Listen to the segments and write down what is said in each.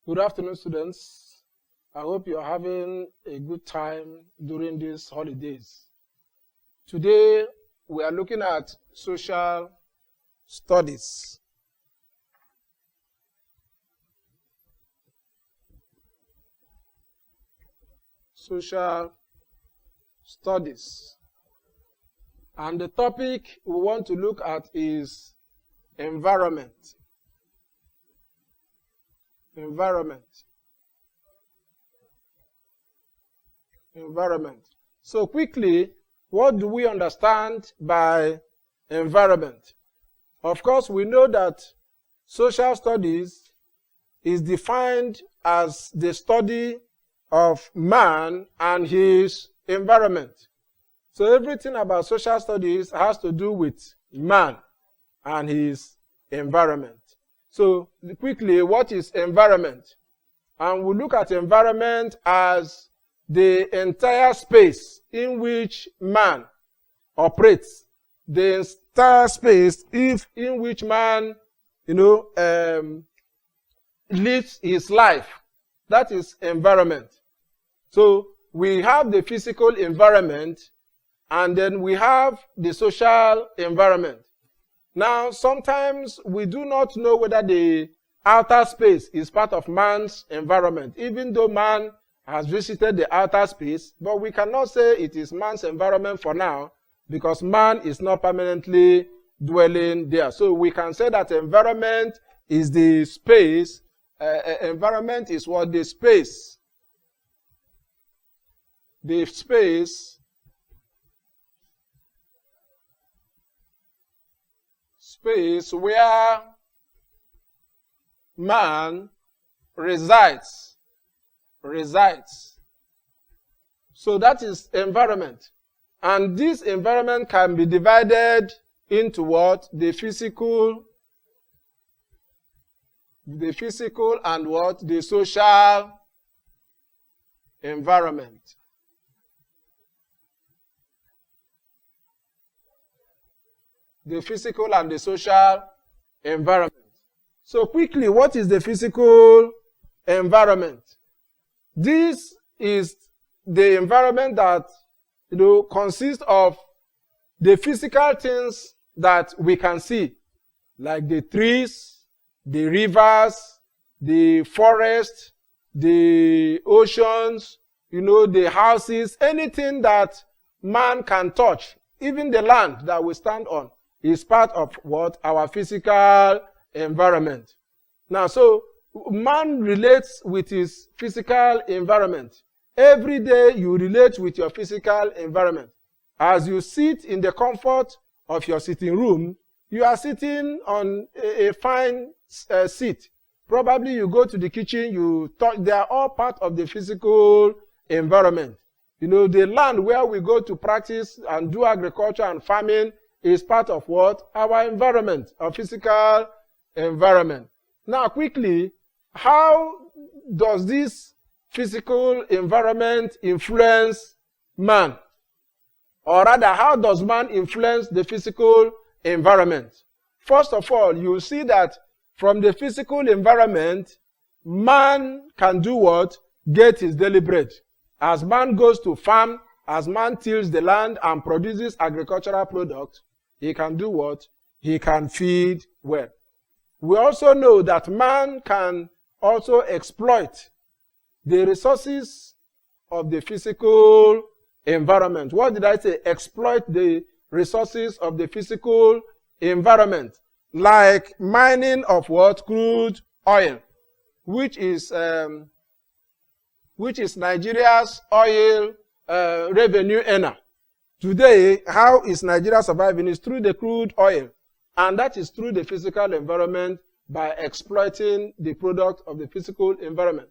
Good afternoon, students. I hope you're having a good time during these holidays. Today, we are looking at social studies. Social studies. And the topic we want to look at is environment. Environment. So quickly, what do we understand by environment? Of course, we know that social studies is defined as the study of man and his environment. So everything about social studies has to do with man and his environment. So quickly, what is environment? And we look at environment as the entire space in which man operates, the entire space in which man, lives his life. That is environment. So we have the physical environment, and then we have the social environment. Now, sometimes we do not know whether the outer space is part of man's environment, even though man has visited the outer space, but we cannot say it is man's environment for now because man is not permanently dwelling there. So we can say that environment is the space. Environment is what? The space. The space where man resides. So that is environment. And this environment can be divided into what? The physical and what? The social environment. The physical and the social environment. So quickly, what is the physical environment? This is the environment that consists of the physical things that we can see, like the trees, the rivers, the forest, the oceans, the houses, anything that man can touch, even the land that we stand on, is part of what? Our physical environment. Now, so man relates with his physical environment. Every day you relate with your physical environment. As you sit in the comfort of your sitting room, you are sitting on a fine seat. Probably you go to the kitchen, you talk. They are all part of the physical environment. The land where we go to practice and do agriculture and farming is part of what? Our environment, our physical environment. Now, quickly, how does this physical environment influence man? Or rather, how does man influence the physical environment? First of all, you see that from the physical environment, man can do what? Get his daily bread. As man goes to farm, as man tills the land and produces agricultural products, he can do what? He can feed well. We also know that man can also exploit the resources of the physical environment. What did I say? Exploit the resources of the physical environment. Like mining of what? Crude oil, which is Nigeria's oil revenue earner. Today, how is Nigeria surviving? Is through the crude oil. And that is through the physical environment by exploiting the product of the physical environment.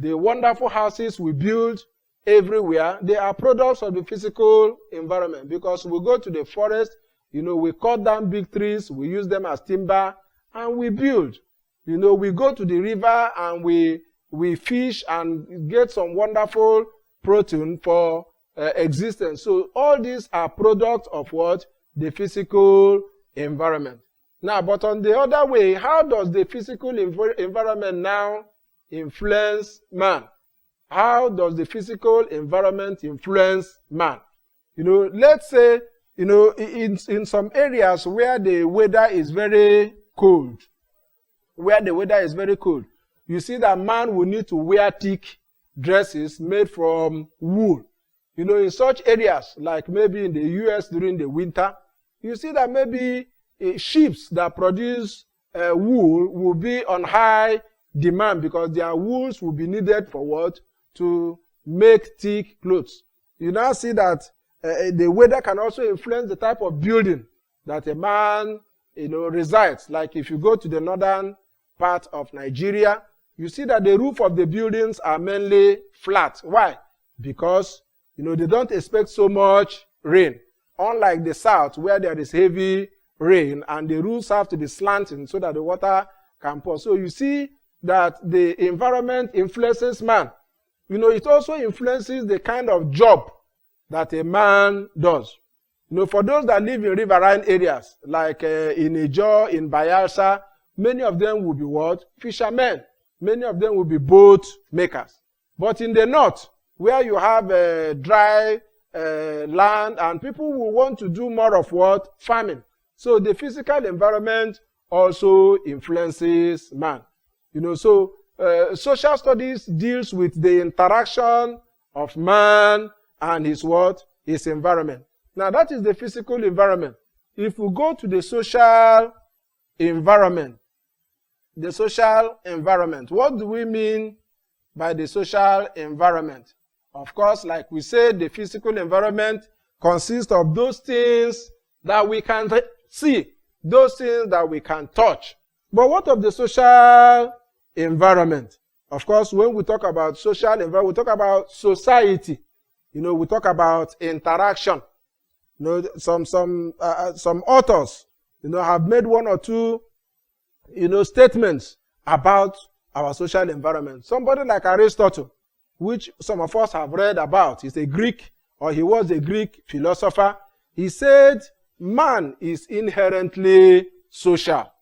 The wonderful houses we build everywhere, they are products of the physical environment, because we go to the forest, we cut down big trees, we use them as timber, and we build. We go to the river and we fish and get some wonderful protein for existence. So all these are products of what? The physical environment. Now, but on the other way, how does the physical environment now influence man? How does the physical environment influence man? Let's say, in some areas where the weather is very cold, you see that man will need to wear thick dresses made from wool. In such areas, like maybe in the US during the winter, you see that maybe ships that produce wool will be on high demand because their wools will be needed for what? To make thick clothes. You now see that the weather can also influence the type of building that a man, resides. Like if you go to the northern part of Nigeria, you see that the roof of the buildings are mainly flat. Why? Because, they don't expect so much rain. Unlike the south, where there is heavy rain and the roofs have to be slanting so that the water can pour. So you see that the environment influences man. It also influences the kind of job that a man does. For those that live in riverine areas, like in Ijo, in Bayelsa, many of them will be what? Fishermen. Many of them will be boat makers. But in the north, where you have dry land, and people will want to do more of what? Farming. So the physical environment also influences man. Social studies deals with the interaction of man and his what? His environment. Now that is the physical environment. If we go to the social environment, what do we mean by the social environment? Of course, like we said, the physical environment consists of those things that we can see, those things that we can touch. But what of the social environment? Of course, when we talk about social environment, we talk about society. We talk about interaction. Some authors, have made one or two, statements about our social environment. Somebody like Aristotle, which some of us have read about, he was a Greek philosopher. He said, man is inherently social.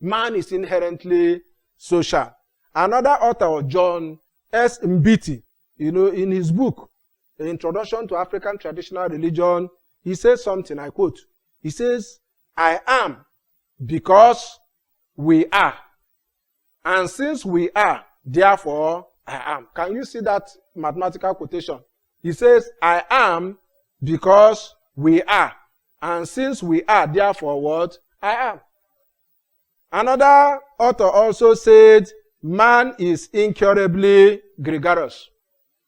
Man is inherently social. Another author, John S. Mbiti, in his book, The Introduction to African Traditional Religion, he says something, I quote, he says, I am because we are. And since we are, therefore I am. Can you see that mathematical quotation? He says, I am because we are. And since we are, therefore what? I am. Another author also said, man is incurably gregarious.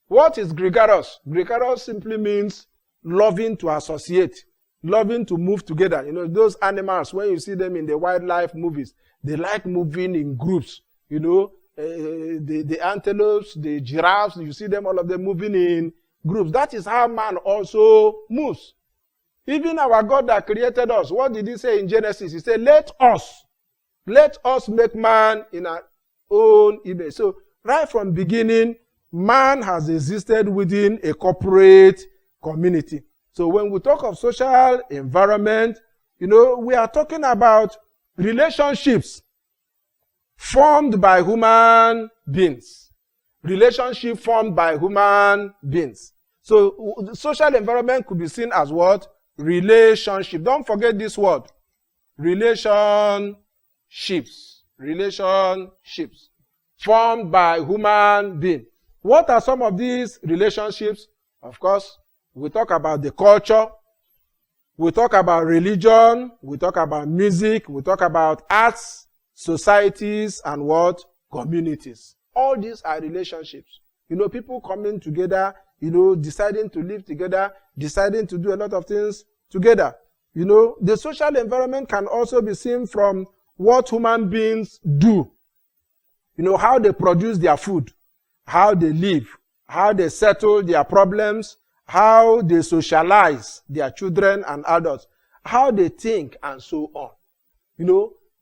What is gregarious? Gregarious simply means loving to associate, loving to move together. Those animals, when you see them in the wildlife movies, they like moving in groups. The antelopes, the giraffes, you see them, all of them moving in groups. That is how man also moves. Even our God that created us, what did he say in Genesis? He said, let us make man in our own image. So right from beginning, man has existed within a corporate community. So when we talk of social environment, we are talking about relationships formed by human beings. Relationship formed by human beings. So the social environment could be seen as what? Relationship. Don't forget this word. Relationships. Relationships. Formed by human beings. What are some of these relationships? Of course, we talk about the culture. We talk about religion. We talk about music. We talk about arts, societies, and what? Communities. All these are relationships. People coming together, deciding to live together, deciding to do a lot of things together. The social environment can also be seen from what human beings do. How they produce their food, how they live, how they settle their problems, how they socialize their children and adults, how they think, and so on.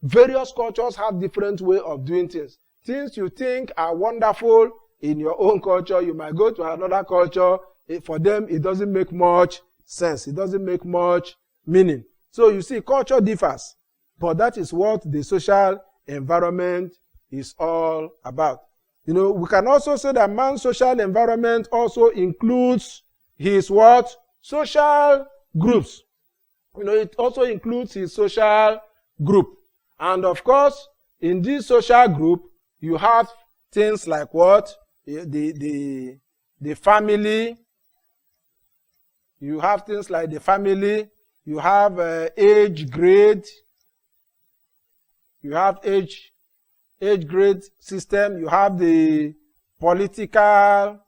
Various cultures have different way of doing things. Things you think are wonderful in your own culture, you might go to another culture. For them, it doesn't make much sense. It doesn't make much meaning. So you see, culture differs. But that is what the social environment is all about. We can also say that man's social environment also includes his what? Social groups. It also includes his social group. And of course, in this social group, you have things like what? The family. You have things like the family. You have age grade. You have age grade system. You have the political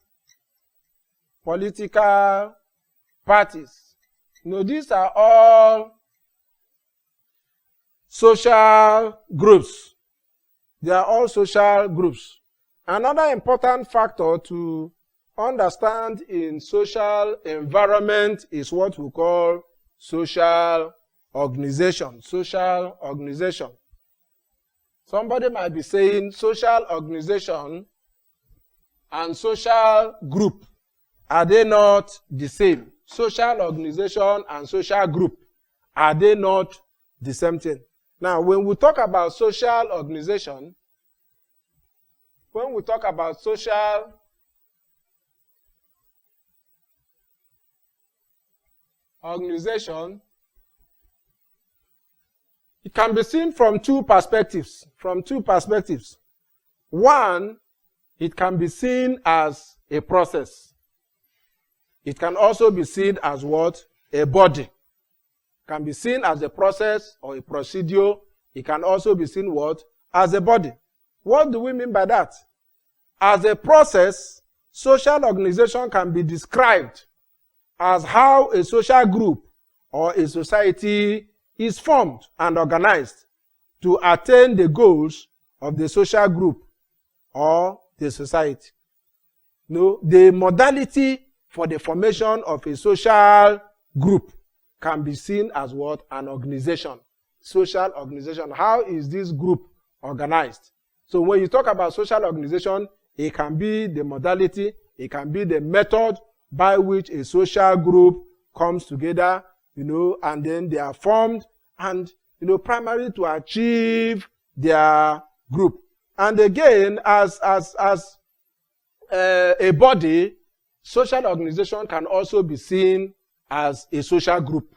parties. These are all social groups. They are all social groups. Another important factor to understand in social environment is what we call social organization. Social organization. Somebody might be saying social organization and social group, are they not the same? Social organization and social group, are they not the same thing? Now, when we talk about social organization, it can be seen from two perspectives. One, it can be seen as a process. It can also be seen as what? A body. It can be seen as a process or a procedure. It can also be seen what? As a body. What do we mean by that? As a process, social organization can be described as how a social group or a society is formed and organized to attain the goals of the social group or the society. The modality for the formation of a social group can be seen as what? An organization. Social organization. How is this group organized? So when you talk about social organization, it can be the modality, it can be the method by which a social group comes together, and then they are formed and, primarily to achieve their group. And again, as a body, social organization can also be seen as a social group.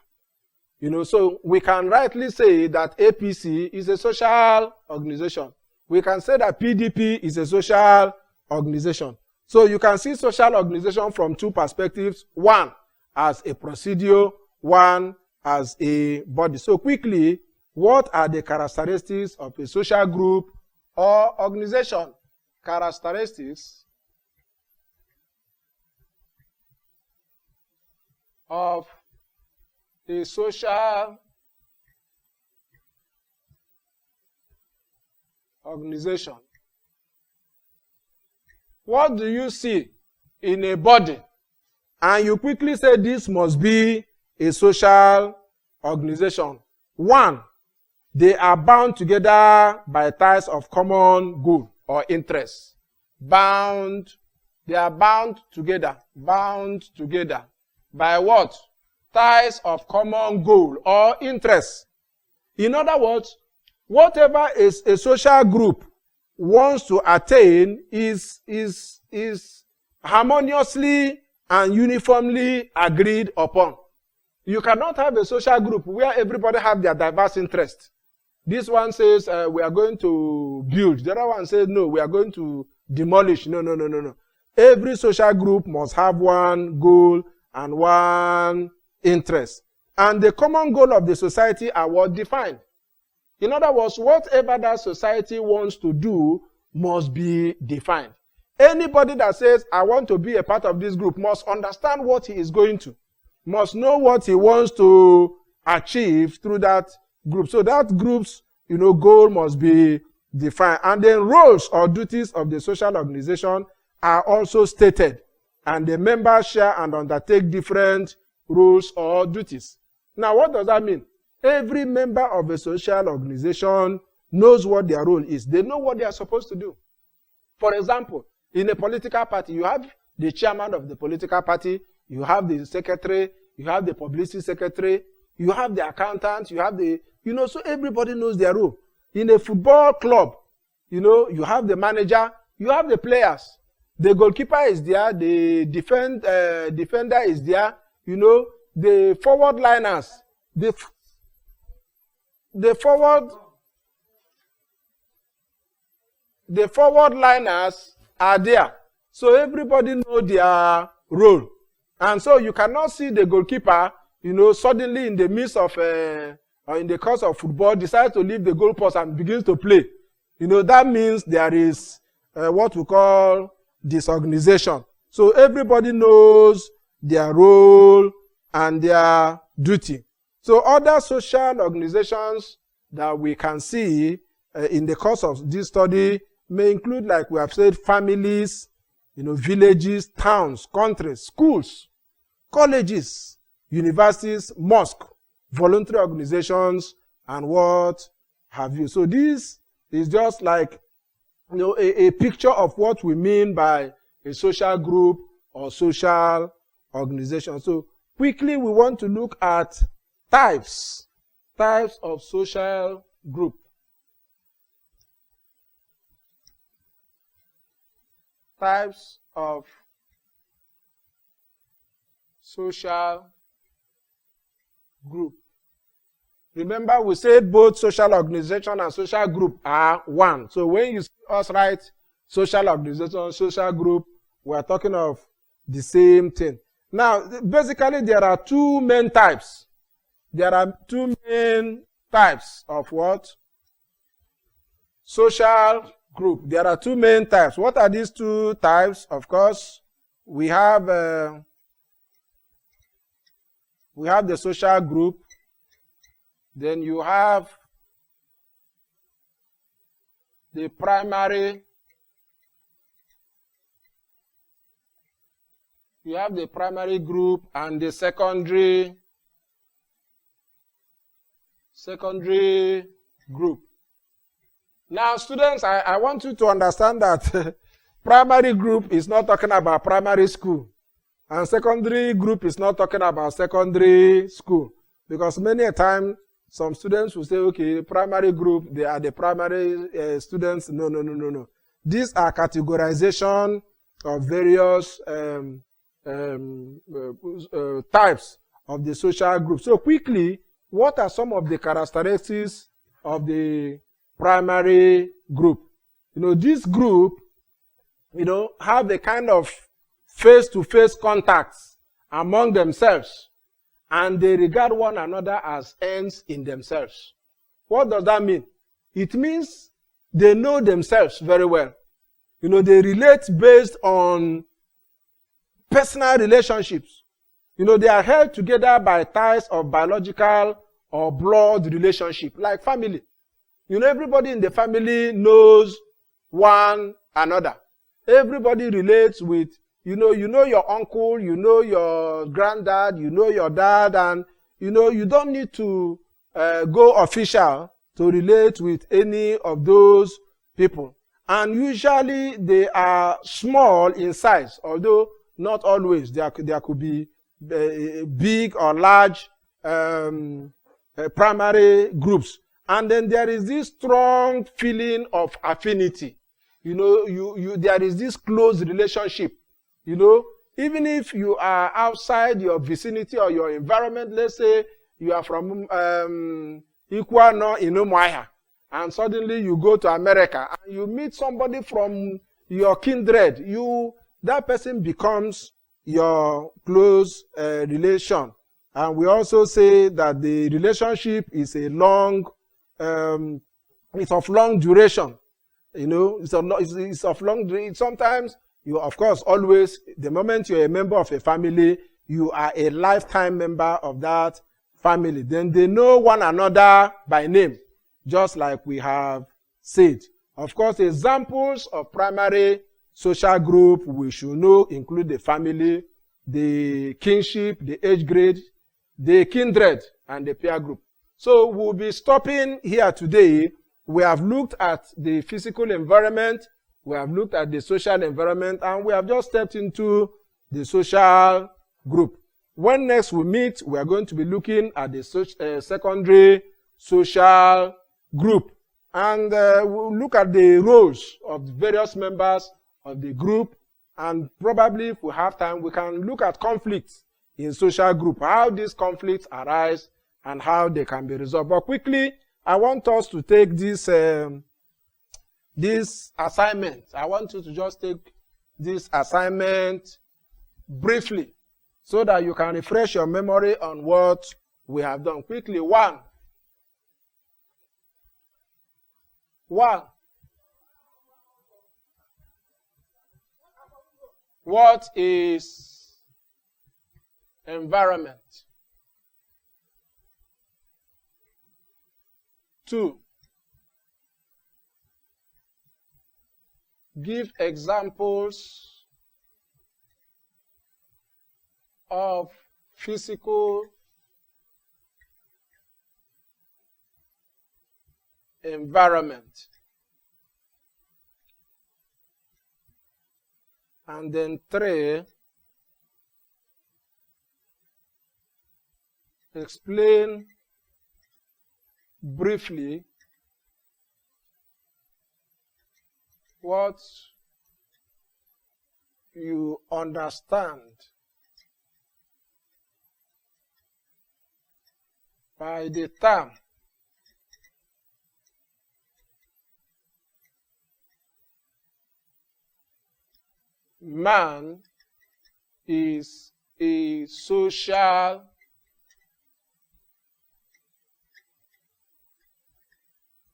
So we can rightly say that APC is a social organization. We can say that PDP is a social organization. So you can see social organization from two perspectives. One, as a procedure. One, as a body. So quickly, what are the characteristics of a social group or organization? Characteristics of a social organization. What do you see in a body? And you quickly say this must be a social organization. One, they are bound together by ties of common goal or interest. They are bound together by what? Ties of common goal or interest. In other words, whatever is a social group wants to attain is harmoniously and uniformly agreed upon. You cannot have a social group where everybody have their diverse interests. This one says we are going to build. The other one says no, we are going to demolish. No. Every social group must have one goal and one interest. And the common goal of the society are what defined. In other words, whatever that society wants to do must be defined. Anybody that says, I want to be a part of this group must understand what he is going to, must know what he wants to achieve through that group. So that group's, goal must be defined. And then roles or duties of the social organization are also stated. And the members share and undertake different roles or duties. Now, what does that mean? Every member of a social organization knows what their role is. They know what they are supposed to do. For example, in a political party, you have the chairman of the political party, you have the secretary, you have the publicity secretary, you have the accountant, you have the, so everybody knows their role. In a football club, you have the manager, You have the players. The goalkeeper is there. The defender is there. You know, the forward liners. The forward liners are there. So everybody know their role. And so you cannot see the goalkeeper, you know, suddenly in the midst of, or in the course of football, decide to leave the goalpost and begins to play. You know, that means there is what we call disorganization. So everybody knows their role and their duty. So other social organizations that we can see in the course of this study may include, like we have said, families, you know, villages, towns, countries, schools, colleges, universities, mosques, voluntary organizations, and what have you. So this is just like, you know, a picture of what we mean by a social group or social organization. So quickly, we want to look at types of social group. Types of social group. Remember, we said both social organization and social group are one. So when you see us write social organization, social group, we are talking of the same thing. Now, basically, there are two main types. There are two main types of what? Social group. There are two main types. What are these two types? Of course, we have the social group. Then you have the primary. You have the primary group and the secondary group. Now, students, I want you to understand that primary group is not talking about primary school, and secondary group is not talking about secondary school. Because many a time, some students will say, okay, primary group, they are the primary students. No. These are categorization of various types of the social group. So quickly, what are some of the characteristics of the primary group? You know, this group, you know, have a kind of face-to-face contacts among themselves, and they regard one another as ends in themselves. What does that mean? It means they know themselves very well. You know, they relate based on personal relationships. You know, they are held together by ties of biological or blood relationship, like family. You know, everybody in the family knows one another. Everybody relates with, you know your uncle, you know your granddad, you know your dad, and, you know, you don't need to go official to relate with any of those people. And usually they are small in size, although not always. There could be big or large primary groups. And then there is this strong feeling of affinity. You know, there is this close relationship. You know, even if you are outside your vicinity or your environment, let's say you are from Nwakanma in Umuahia, and suddenly you go to America and you meet somebody from your kindred, that person becomes your close relation. And we also say that the relationship is it's of long duration. You know, it's of long duration. Sometimes you, of course, always, the moment you're a member of a family, you are a lifetime member of that family. Then they know one another by name, just like we have said. Of course, examples of primary social group we should know include the family, the kinship, the age grade, the kindred, and the peer group. So we'll be stopping here today. We have looked at the physical environment, we have looked at the social environment, and we have just stepped into the social group. When next we meet, we are going to be looking at the secondary social group. And we'll look at the roles of the various members of the group. And probably if we have time, we can look at conflicts in social group, how these conflicts arise and how they can be resolved. But quickly, I want us to take this assignment. I want you to just take this assignment briefly so that you can refresh your memory on what we have done. Quickly, one. What is environment? 2. Give examples of physical environment. And then 3, explain briefly what you understand by the term man is a social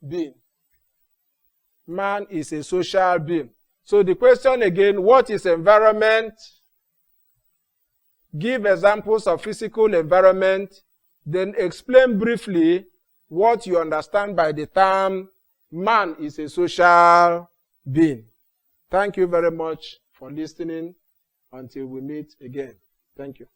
being. Man is a social being. So the question again, what is environment? Give examples of physical environment. Then explain briefly what you understand by the term man is a social being. Thank you very much for listening. Until we meet again. Thank you.